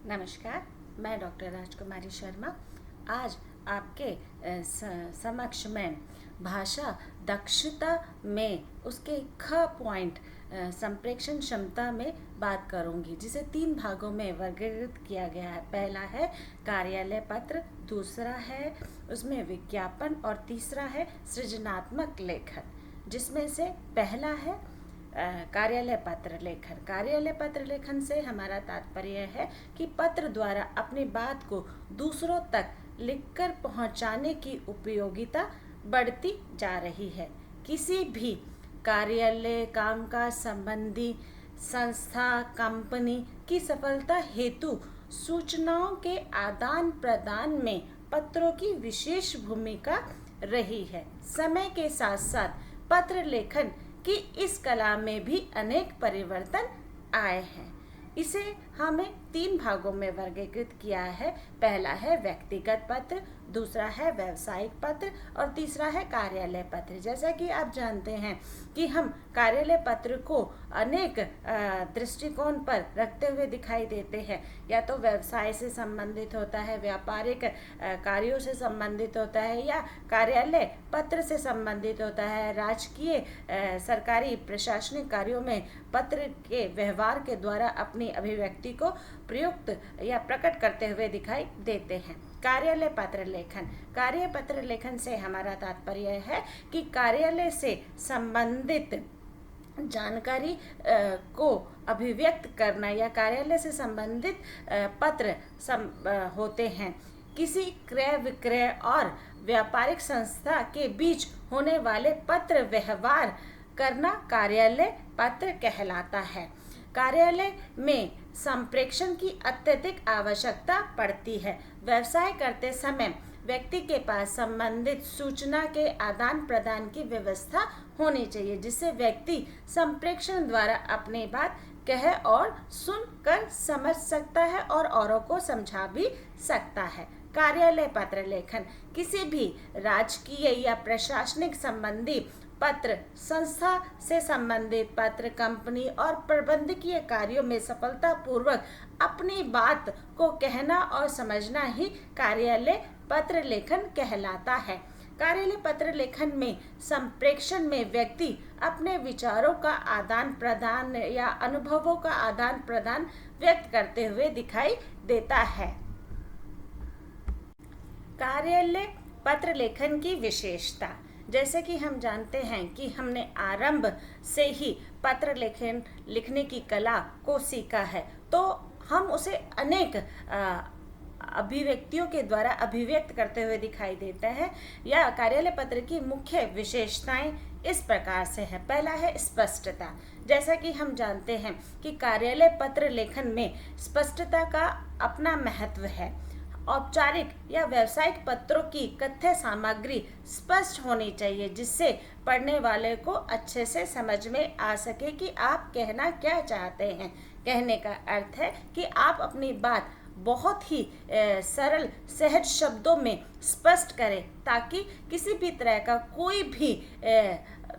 नमस्कार, मैं डॉक्टर राजकुमारी शर्मा आज आपके समक्ष में भाषा दक्षता में उसके ख पॉइंट संप्रेषण क्षमता में बात करूंगी, जिसे 3 भागों में वर्गीकृत किया गया है। पहला है कार्यालय पत्र, दूसरा है उसमें विज्ञापन और तीसरा है सृजनात्मक लेखन, जिसमें से पहला है कार्यालय पत्र लेखन। कार्यालय पत्र लेखन से हमारा तात्पर्य है कि पत्र द्वारा अपनी बात को दूसरों तक लिखकर पहुंचाने की उपयोगिता बढ़ती जा रही है। किसी भी कार्यालय, कामकाज संबंधी संस्था, कंपनी की सफलता हेतु सूचनाओं के आदान प्रदान में पत्रों की विशेष भूमिका रही है। समय के साथ साथ पत्र लेखन कि इस कला में भी अनेक परिवर्तन आए हैं। इसे हमें 3 भागों में वर्गीकृत किया है। पहला है व्यक्तिगत पत्र, दूसरा है व्यावसायिक पत्र और तीसरा है कार्यालय पत्र। जैसा कि आप जानते हैं कि हम कार्यालय पत्र को अनेक दृष्टिकोण पर रखते हुए दिखाई देते हैं। या तो व्यवसाय से संबंधित होता है, व्यापारिक कार्यों से संबंधित होता है, या कार्यालय पत्र से संबंधित होता है। राजकीय सरकारी प्रशासनिक कार्यों में पत्र के व्यवहार के द्वारा अपनी अभिव्यक्ति को प्रयुक्त या प्रकट करते हुए दिखाई देते हैं। कार्यालय पत्र लेखन। कार्य पत्र लेखन से हमारा तात्पर्य है कि कार्यालय से संबंधित जानकारी को अभिव्यक्त करना, या कार्यालय से संबंधित पत्र होते हैं। किसी क्रय विक्रय और व्यापारिक संस्था के बीच होने वाले पत्र व्यवहार करना कार्यालय पत्र कहलाता है। कार्यालय में संप्रेषण की अत्यधिक आवश्यकता पड़ती है। व्यवसाय करते समय व्यक्ति के पास संबंधित सूचना के आदान प्रदान की व्यवस्था होनी चाहिए, जिससे व्यक्ति संप्रेषण द्वारा अपनी बात कह और सुन कर समझ सकता है और औरों को समझा भी सकता है। कार्यालय पत्र लेखन किसी भी राजकीय या प्रशासनिक संबंधी पत्र, संस्था से संबंधित पत्र, कंपनी और प्रबंधकीय कार्यों में सफलतापूर्वक अपनी बात को कहना और समझना ही कार्यालय पत्र लेखन कहलाता है। कार्यालय पत्र लेखन में संप्रेषण में व्यक्ति अपने विचारों का आदान प्रदान या अनुभवों का आदान प्रदान व्यक्त करते हुए दिखाई देता है। कार्यालय पत्र लेखन की विशेषता, जैसे कि हम जानते हैं कि हमने आरंभ से ही पत्र लेखन लिखने की कला को सीखा है, तो हम उसे अनेक अभिव्यक्तियों के द्वारा अभिव्यक्त करते हुए दिखाई देते हैं। या कार्यालय पत्र की मुख्य विशेषताएं इस प्रकार से है। पहला है स्पष्टता। जैसा कि हम जानते हैं कि कार्यालय पत्र लेखन में स्पष्टता का अपना महत्व है। औपचारिक या व्यावसायिक पत्रों की कथ्य सामग्री स्पष्ट होनी चाहिए, जिससे पढ़ने वाले को अच्छे से समझ में आ सके कि आप कहना क्या चाहते हैं। कहने का अर्थ है कि आप अपनी बात बहुत ही सरल सहज शब्दों में स्पष्ट करें, ताकि किसी भी तरह का कोई भी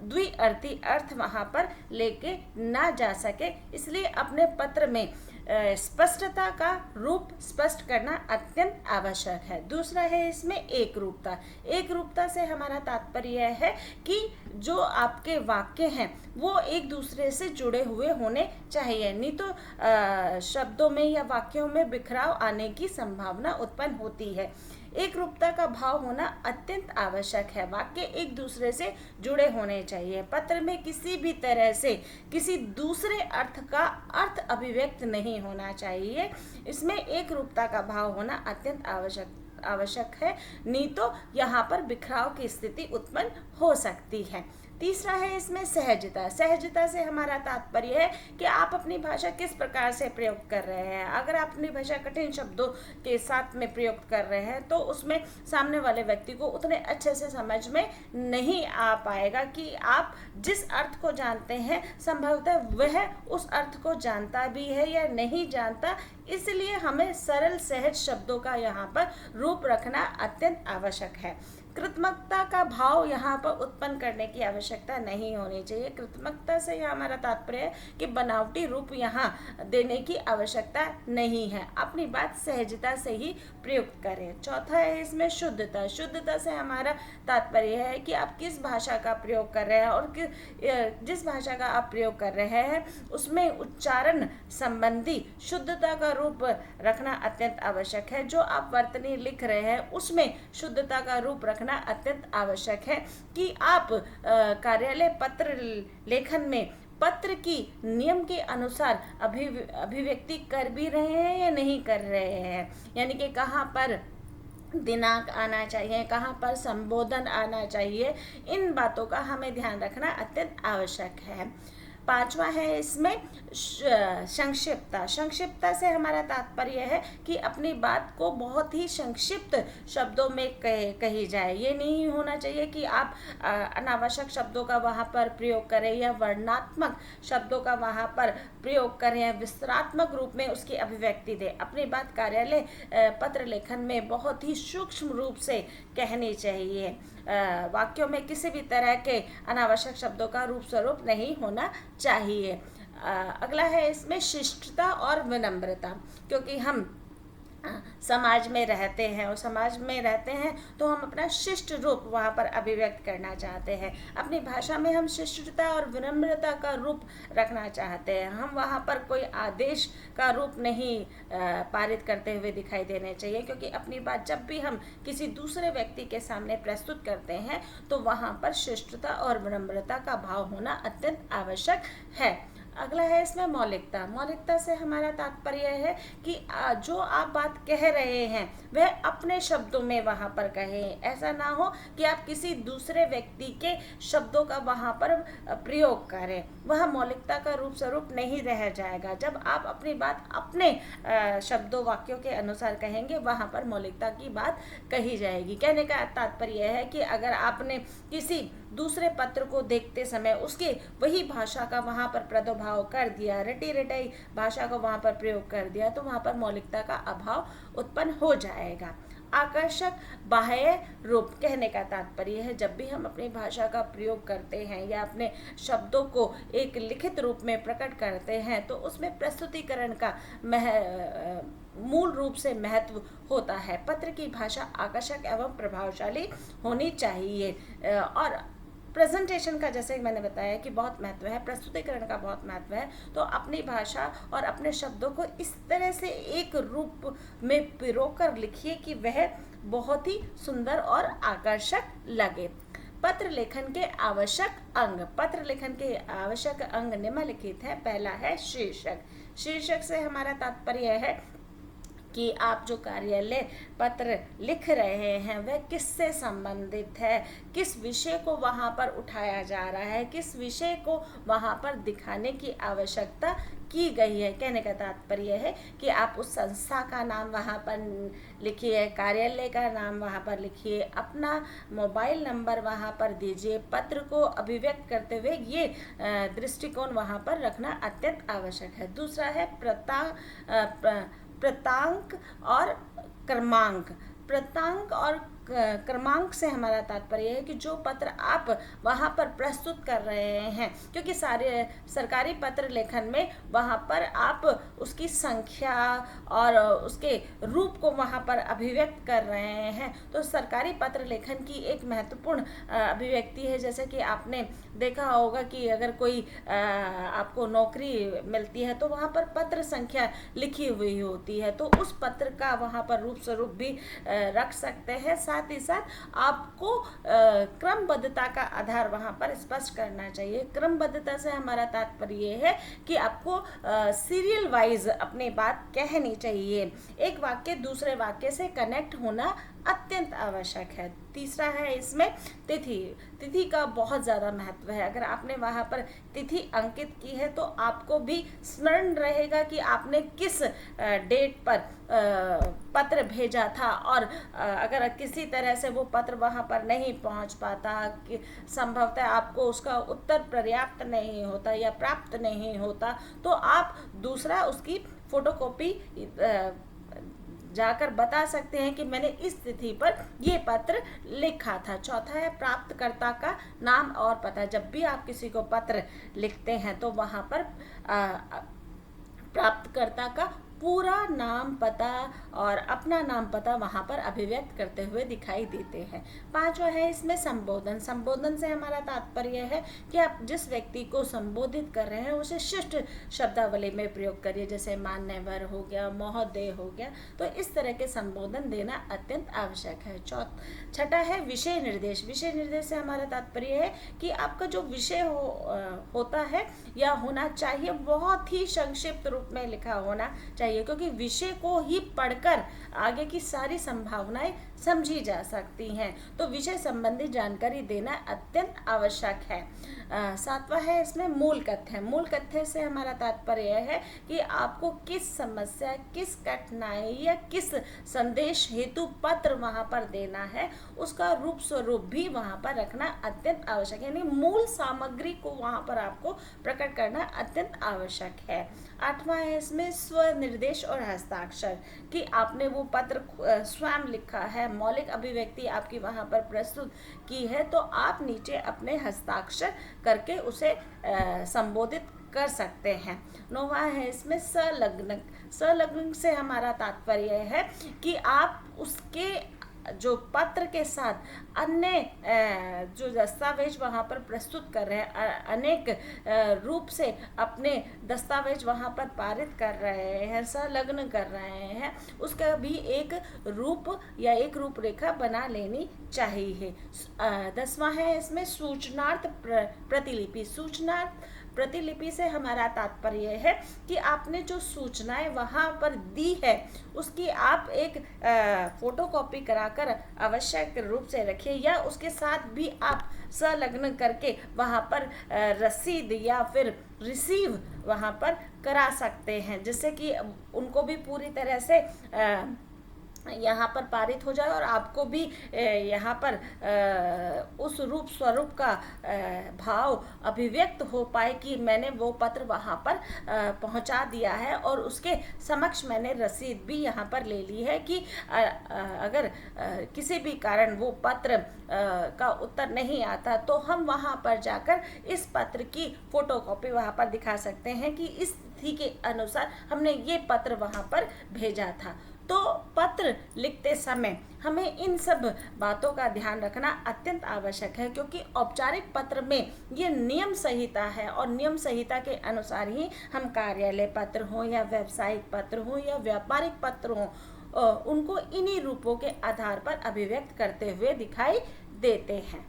द्विअर्थी अर्थ वहाँ पर लेके ना जा सके। इसलिए अपने पत्र में स्पष्टता का रूप स्पष्ट करना अत्यंत आवश्यक है। दूसरा है इसमें एक रूपता। एक रूपता से हमारा तात्पर्य है कि जो आपके वाक्य हैं वो एक दूसरे से जुड़े हुए होने चाहिए, नहीं तो शब्दों में या वाक्यों में बिखराव आने की संभावना उत्पन्न होती है। एक रूपता का भाव होना अत्यंत आवश्यक है। वाक्य एक दूसरे से जुड़े होने चाहिए। पत्र में किसी भी तरह से किसी दूसरे अर्थ का अर्थ अभिव्यक्त नहीं होना चाहिए। इसमें एक रूपता का भाव होना अत्यंत आवश्यक है, नहीं तो यहाँ पर बिखराव की स्थिति उत्पन्न हो सकती है। तीसरा है इसमें सहजता। सहजता से हमारा तात्पर्य है कि आप अपनी भाषा किस प्रकार से प्रयोग कर रहे हैं। अगर आप अपनी भाषा कठिन शब्दों के साथ में प्रयोग कर रहे हैं तो उसमें सामने वाले व्यक्ति को उतने अच्छे से समझ में नहीं आ पाएगा कि आप जिस अर्थ को जानते हैं संभवतः वह उस अर्थ को जानता भी है या नहीं जानता। इसलिए हमें सरल सहज शब्दों का यहाँ पर रूप रखना अत्यंत आवश्यक है। कृत्रिमता का भाव यहाँ पर उत्पन्न करने की आवश्यकता नहीं होनी चाहिए। कृत्रिमता से यह हमारा तात्पर्य है कि बनावटी रूप यहाँ देने की आवश्यकता नहीं है, अपनी बात सहजता से ही प्रयुक्त करें। चौथा है इसमें शुद्धता। शुद्धता से हमारा तात्पर्य है कि आप किस भाषा का प्रयोग कर रहे हैं और जिस भाषा का आप प्रयोग कर रहे हैं उसमें उच्चारण संबंधी शुद्धता का रूप रखना अत्यंत आवश्यक है। जो आप वर्तनी लिख रहे हैं उसमें शुद्धता का रूप रखना अत्यंत आवश्यक है कि आप कार्यालय पत्र लेखन में पत्र की नियम के अनुसार अभिव्यक्ति कर भी रहे हैं या नहीं कर रहे हैं, यानी कि कहाँ पर दिनांक आना चाहिए, कहाँ पर संबोधन आना चाहिए, इन बातों का हमें ध्यान रखना अत्यंत आवश्यक है। पांचवा है इसमें संक्षिप्तता। संक्षिप्तता से हमारा तात्पर्य है कि अपनी बात को बहुत ही संक्षिप्त शब्दों में कही जाए। ये नहीं होना चाहिए कि आप अनावश्यक शब्दों का वहाँ पर प्रयोग करें या वर्णनात्मक शब्दों का वहाँ पर प्रयोग करें या विस्तरात्मक रूप में उसकी अभिव्यक्ति दें। अपनी बात कार्यालय पत्र लेखन में बहुत ही सूक्ष्म रूप से कहनी चाहिए। वाक्यों में किसी भी तरह के अनावश्यक शब्दों का रूप स्वरूप नहीं होना चाहिए। अगला है इसमें शिष्टता और विनम्रता, क्योंकि हम समाज में रहते हैं और समाज में रहते हैं तो हम अपना शिष्ट रूप वहाँ पर अभिव्यक्त करना चाहते हैं। अपनी भाषा में हम शिष्टता और विनम्रता का रूप रखना चाहते हैं। हम वहाँ पर कोई आदेश का रूप नहीं पारित करते हुए दिखाई देने चाहिए, क्योंकि अपनी बात जब भी हम किसी दूसरे व्यक्ति के सामने प्रस्तुत करते हैं तो वहाँ पर शिष्टता और विनम्रता का भाव होना अत्यंत आवश्यक है। अगला है इसमें मौलिकता। मौलिकता से हमारा तात्पर्य है कि जो आप बात कह रहे हैं वह अपने शब्दों में वहाँ पर कहें। ऐसा ना हो कि आप किसी दूसरे व्यक्ति के शब्दों का वहाँ पर प्रयोग करें, वह मौलिकता का रूप स्वरूप नहीं रह जाएगा। जब आप अपनी बात अपने शब्दों वाक्यों के अनुसार कहेंगे वहाँ पर मौलिकता की बात कही जाएगी। कहने का तात्पर्य है कि अगर आपने किसी दूसरे पत्र को देखते समय उसके वही भाषा का वहाँ पर प्रादुर्भाव कर दिया, रटी रटाई भाषा को वहाँ पर प्रयोग कर दिया, तो वहाँ पर मौलिकता का अभाव उत्पन्न हो जाएगा। आकर्षक बाह्य रूप, कहने का तात्पर्य है जब भी हम अपनी भाषा का प्रयोग करते हैं या अपने शब्दों को एक लिखित रूप में प्रकट करते हैं तो उसमें प्रस्तुतिकरण का मूल रूप से महत्व होता है। पत्र की भाषा आकर्षक एवं प्रभावशाली होनी चाहिए और प्रेजेंटेशन का, जैसे मैंने बताया कि बहुत महत्व है, प्रस्तुतिकरण का बहुत महत्व है। तो अपनी भाषा और अपने शब्दों को इस तरह से एक रूप में पिरोकर लिखिए कि वह बहुत ही सुंदर और आकर्षक लगे। पत्र लेखन के आवश्यक अंग। पत्र लेखन के आवश्यक अंग निम्नलिखित है। पहला है शीर्षक। शीर्षक से हमारा तात्पर्य है कि आप जो कार्यालय पत्र लिख रहे हैं वह किससे संबंधित है, किस विषय को वहाँ पर उठाया जा रहा है, किस विषय को वहाँ पर दिखाने की आवश्यकता की गई है। कहने का तात्पर्य है कि आप उस संस्था का नाम वहाँ पर लिखिए, कार्यालय का नाम वहाँ पर लिखिए, अपना मोबाइल नंबर वहाँ पर दीजिए। पत्र को अभिव्यक्त करते हुए ये दृष्टिकोण वहाँ पर रखना अत्यंत आवश्यक है। दूसरा है प्रतांक और क्रमांक। प्रतांक और क्रमांक से हमारा तात्पर्य है कि जो पत्र आप वहाँ पर प्रस्तुत कर रहे हैं, क्योंकि सारे सरकारी पत्र लेखन में वहाँ पर आप उसकी संख्या और उसके रूप को वहाँ पर अभिव्यक्त कर रहे हैं, तो सरकारी पत्र लेखन की एक महत्वपूर्ण अभिव्यक्ति है। जैसे कि आपने देखा होगा कि अगर कोई आपको नौकरी मिलती है तो वहाँ पर पत्र संख्या लिखी हुई होती है, तो उस पत्र का वहाँ पर रूप स्वरूप भी रख सकते हैं। साथ ही साथ आपको क्रमबद्धता का आधार वहाँ पर स्पष्ट करना चाहिए। क्रमबद्धता से हमारा तात्पर्य है कि आपको सीरियल वाइज अपनी बात कहनी चाहिए। एक वाक्य दूसरे वाक्य से कनेक्ट होना अत्यंत आवश्यक है। तीसरा है इसमें तिथि। तिथि का बहुत ज़्यादा महत्व है। अगर आपने वहाँ पर तिथि अंकित की है तो आपको भी स्मरण रहेगा कि आपने किस डेट पर पत्र भेजा था, और अगर किसी तरह से वो पत्र वहाँ पर नहीं पहुँच पाता, कि संभवतः आपको उसका उत्तर पर्याप्त नहीं होता या प्राप्त नहीं होता, तो आप दूसरा उसकी फोटोकॉपी जाकर बता सकते हैं कि मैंने इस तिथि पर ये पत्र लिखा था। चौथा है प्राप्तकर्ता का नाम और पता। जब भी आप किसी को पत्र लिखते हैं तो वहाँ पर प्राप्तकर्ता का पूरा नाम पता और अपना नाम पता वहाँ पर अभिव्यक्त करते हुए दिखाई देते हैं। पांचवा है इसमें संबोधन। संबोधन से हमारा तात्पर्य है कि आप जिस व्यक्ति को संबोधित कर रहे हैं उसे शिष्ट शब्दावली में प्रयोग करिए, जैसे मान्यवर हो गया, महोदय हो गया। तो इस तरह के संबोधन देना अत्यंत आवश्यक है। छठा है विषय निर्देश। विषय निर्देश से हमारा तात्पर्य है कि आपका जो विषय होता है या होना चाहिए बहुत ही संक्षिप्त रूप में लिखा होना चाहिए, क्योंकि विषय को ही पढ़कर आगे की सारी संभावनाएं समझी जा सकती हैं। तो विषय संबंधी जानकारी देना अत्यंत आवश्यक है। सातवां है इसमें मूल कथ्य। मूल कथ्य से हमारा तात्पर्य है कि आपको किस समस्या, किस कठिनाई या किस संदेश हेतु पत्र वहां पर देना है, उसका रूप स्वरूप भी वहां पर रखना अत्यंत आवश्यक है। यानी मूल सामग्री को वहां पर आपको प्रकट करना अत्यंत आवश्यक है। आठवां है इसमें स्वनिर्देश और हस्ताक्षर, कि आपने वो पत्र स्वयं लिखा है, मौलिक अभिव्यक्ति आपकी वहां पर प्रस्तुत की है, तो आप नीचे अपने हस्ताक्षर करके उसे संबोधित कर सकते हैं। नौवां है इसमें संलग्न। संलग्न से हमारा तात्पर्य है कि आप उसके जो पत्र के साथ अन्य जो दस्तावेज वहाँ पर प्रस्तुत कर रहे हैं, अनेक रूप से अपने दस्तावेज वहाँ पर पारित कर रहे हैं, संलग्न कर रहे हैं, उसका भी एक रूप या एक रूपरेखा बना लेनी चाहिए। 10वां है इसमें सूचनार्थ प्रतिलिपि। सूचनार्थ प्रतिलिपि से हमारा तात्पर्य है कि आपने जो सूचनाएं वहाँ पर दी है उसकी आप एक फोटोकॉपी कराकर आवश्यक रूप से रखिए, या उसके साथ भी आप संलग्न करके वहाँ पर रसीद या फिर रिसीव वहाँ पर करा सकते हैं, जिससे कि उनको भी पूरी तरह से यहाँ पर पारित हो जाए और आपको भी यहाँ पर उस रूप स्वरूप का भाव अभिव्यक्त हो पाए कि मैंने वो पत्र वहाँ पर पहुँचा दिया है और उसके समक्ष मैंने रसीद भी यहाँ पर ले ली है कि अगर किसी भी कारण वो पत्र का उत्तर नहीं आता तो हम वहाँ पर जाकर इस पत्र की फोटोकॉपी वहाँ पर दिखा सकते हैं कि इस तिथि के अनुसार हमने ये पत्र वहाँ पर भेजा था। तो पत्र लिखते समय हमें इन सब बातों का ध्यान रखना अत्यंत आवश्यक है, क्योंकि औपचारिक पत्र में ये नियम संहिता है और नियम संहिता के अनुसार ही हम कार्यालय पत्र हो या व्यावसायिक पत्र हो या व्यापारिक पत्र हो उनको इन्हीं रूपों के आधार पर अभिव्यक्त करते हुए दिखाई देते हैं।